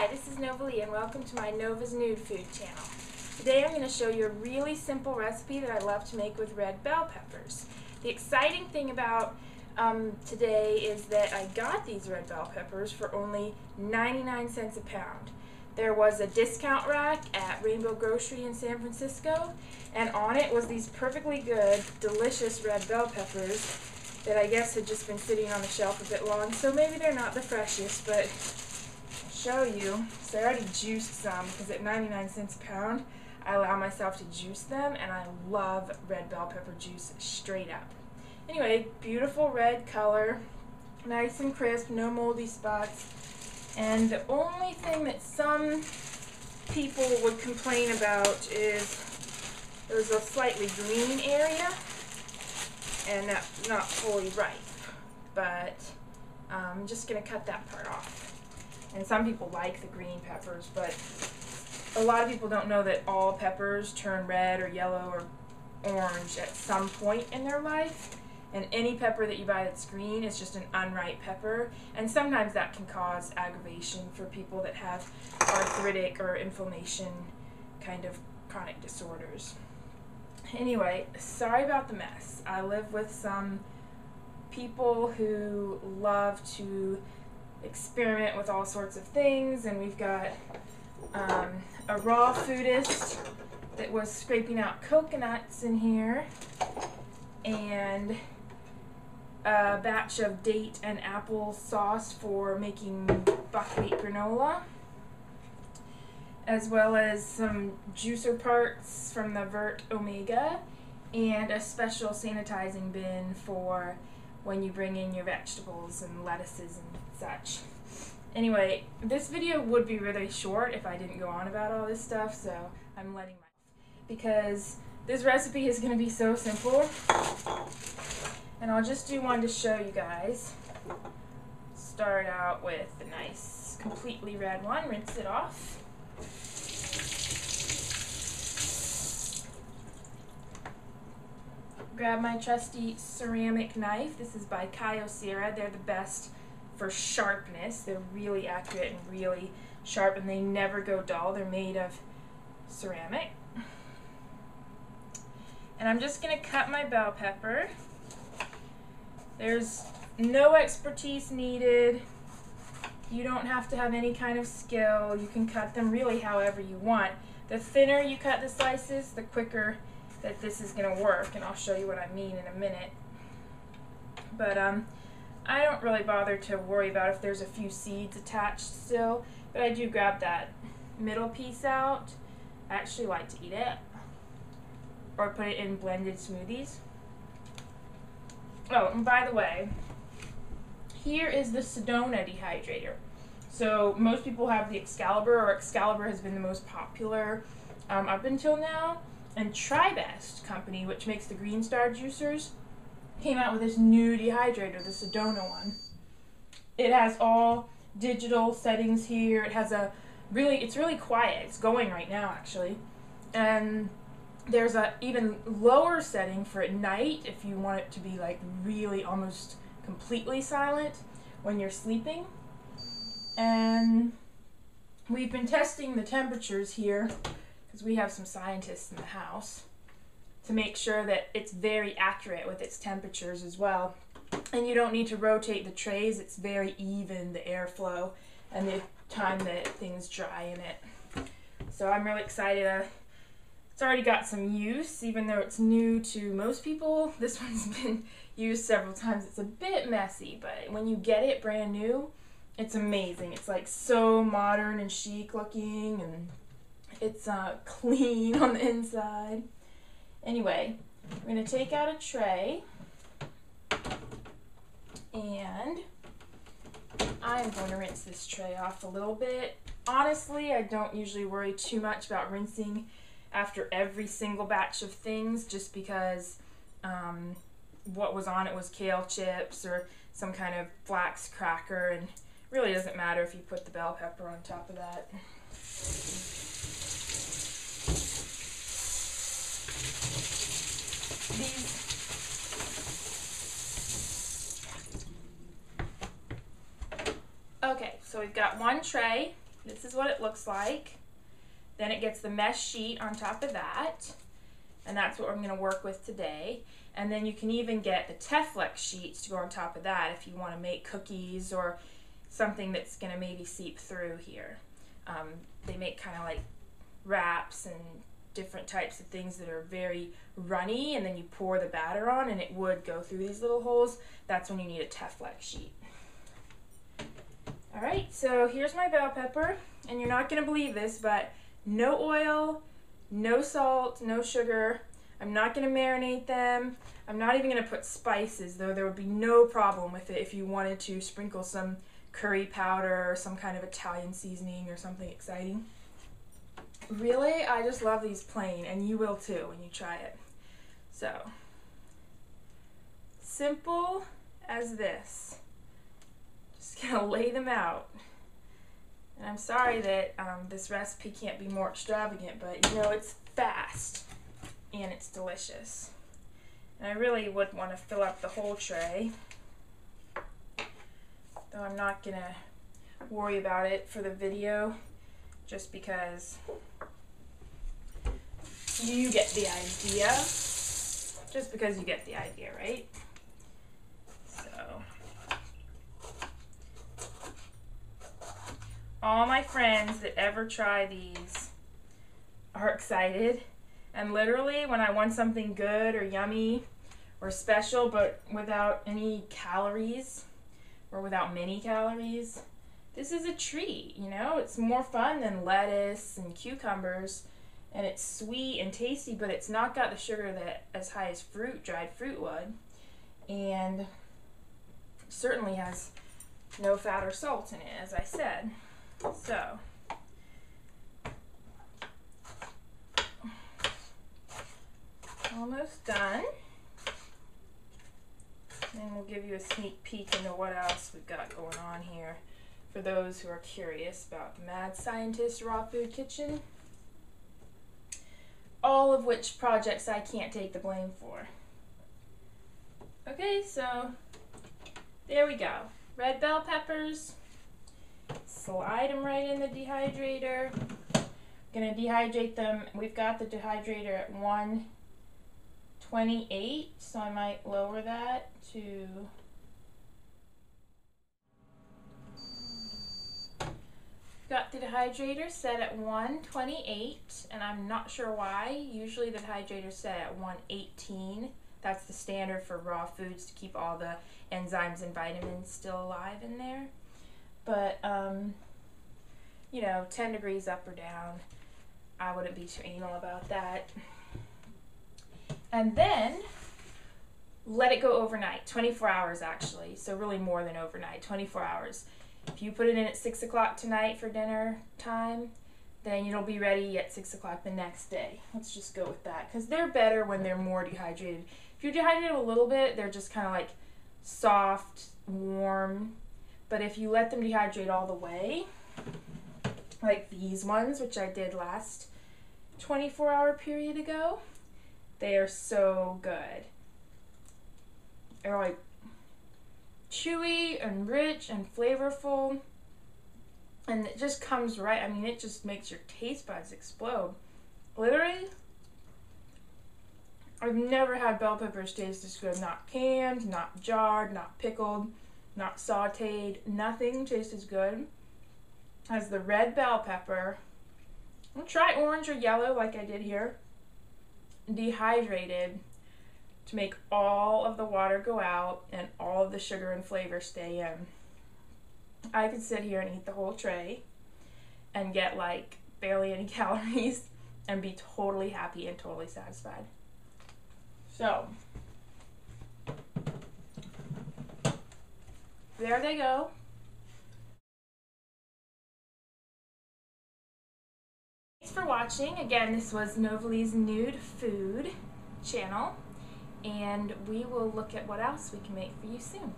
Hi, this is Nova Lee and welcome to my Nova's Nude Food channel. Today I'm going to show you a really simple recipe that I love to make with red bell peppers. The exciting thing about today is that I got these red bell peppers for only 99 cents a pound. There was a discount rack at Rainbow Grocery in San Francisco, and on it was these perfectly good, delicious red bell peppers that I guess had just been sitting on the shelf a bit long, so maybe they're not the freshest, but I'll show you. So I already juiced some because at 99 cents a pound I allow myself to juice them, and I love red bell pepper juice straight up. Anyway, beautiful red color, nice and crisp, no moldy spots, and the only thing that some people would complain about is there's a slightly green area and not fully ripe, but I'm just going to cut that part off. And some people like the green peppers, but a lot of people don't know that all peppers turn red or yellow or orange at some point in their life, and any pepper that you buy that's green is just an unripe pepper, and sometimes that can cause aggravation for people that have arthritic or inflammation kind of chronic disorders. Anyway, sorry about the mess. I live with some people who love to experiment with all sorts of things, and we've got a raw foodist that was scraping out coconuts in here, and a batch of date and apple sauce for making buckwheat granola, as well as some juicer parts from the Vert Omega, and a special sanitizing bin for when you bring in your vegetables and lettuces and such. Anyway, this video would be really short if I didn't go on about all this stuff, so I'm letting because this recipe is going to be so simple, and I'll just do one to show you guys. Start out with a nice completely red one, rinse it off. Grab my trusty ceramic knife. This is by Kyocera. They're the best for sharpness. They're really accurate and really sharp, and they never go dull. They're made of ceramic. And I'm just going to cut my bell pepper. There's no expertise needed. You don't have to have any kind of skill. You can cut them really however you want. The thinner you cut the slices, the quicker that this is going to work, and I'll show you what I mean in a minute. But I don't really bother to worry about if there's a few seeds attached still, but I do grab that middle piece out. I actually like to eat it, or put it in blended smoothies. Oh, and by the way, here is the Sedona dehydrator. So most people have the Excalibur, or Excalibur has been the most popular up until now. And Tribest Company, which makes the Green Star juicers, came out with this new dehydrator, the Sedona one. It has all digital settings here. It has it's really quiet. It's going right now, actually. And there's a even lower setting for at night if you want it to be like really almost completely silent when you're sleeping. And we've been testing the temperatures here, because we have some scientists in the house, to make sure that it's very accurate with its temperatures as well. And you don't need to rotate the trays. It's very even, the airflow and the time that things dry in it. So I'm really excited. It's already got some use, even though it's new to most people. This one's been used several times. It's a bit messy, but when you get it brand new, it's amazing. It's like so modern and chic looking, and it's clean on the inside. Anyway, we're going to take out a tray, and I'm going to rinse this tray off a little bit. Honestly, I don't usually worry too much about rinsing after every single batch of things, just because what was on it was kale chips or some kind of flax cracker, and it really doesn't matter if you put the bell pepper on top of that. Okay, so we've got one tray, This is what it looks like. Then it gets the mesh sheet on top of that, and that's what I'm going to work with today. And then you can even get the Teflex sheets to go on top of that if you want to make cookies or something that's going to maybe seep through here. They make kind of like wraps and different types of things that are very runny, and then you pour the batter on and it would go through these little holes. That's when you need a Teflex sheet. Alright, so here's my bell pepper, and you're not going to believe this, but no oil, no salt, no sugar. I'm not going to marinate them. I'm not even going to put spices, though there would be no problem with it if you wanted to sprinkle some curry powder or some kind of Italian seasoning or something exciting. Really, I just love these plain, and you will too when you try it. So, simple as this. Just gonna lay them out. And I'm sorry that this recipe can't be more extravagant, but you know, it's fast and it's delicious. And I really would want to fill up the whole tray, though I'm not gonna worry about it for the video, just because you get the idea. Just because you get the idea, right? So, all my friends that ever try these are excited, and literally when I want something good or yummy or special but without any calories or without many calories, this is a treat, you know? It's more fun than lettuce and cucumbers, and it's sweet and tasty, but it's not got the sugar that as high as dried fruit would, and certainly has no fat or salt in it, as I said. So, almost done. And we'll give you a sneak peek into what else we've got going on here for those who are curious about the Mad Scientist Raw Food Kitchen. All of which projects I can't take the blame for. Okay, so there we go. Red bell peppers. Slide them right in the dehydrator. Gonna dehydrate them. We've got the dehydrator at 128, so I might lower that to got the dehydrator set at 128, and I'm not sure why. Usually the dehydrator is set at 118. That's the standard for raw foods to keep all the enzymes and vitamins still alive in there. But, you know, 10 degrees up or down, I wouldn't be too anal about that. And then let it go overnight, 24 hours actually, so really more than overnight, 24 hours. If you put it in at 6 o'clock tonight for dinner time, then it'll be ready at 6 o'clock the next day. Let's just go with that, because they're better when they're more dehydrated. If you dehydrate them a little bit, they're just kind of like soft, warm. But if you let them dehydrate all the way, like these ones, which I did last 24-hour period ago, they are so good. They're like chewy and rich and flavorful, and it just comes right. I mean, it just makes your taste buds explode. Literally, I've never had bell peppers taste this good. Not canned, not jarred, not pickled, not sauteed. Nothing tastes as good as the red bell pepper. I'll try orange or yellow like I did here. Dehydrated to make all of the water go out and all of the sugar and flavor stay in. I could sit here and eat the whole tray and get like barely any calories and be totally happy and totally satisfied. So, there they go. Thanks for watching. Again, this was Novely's Nude Food channel, and we will look at what else we can make for you soon.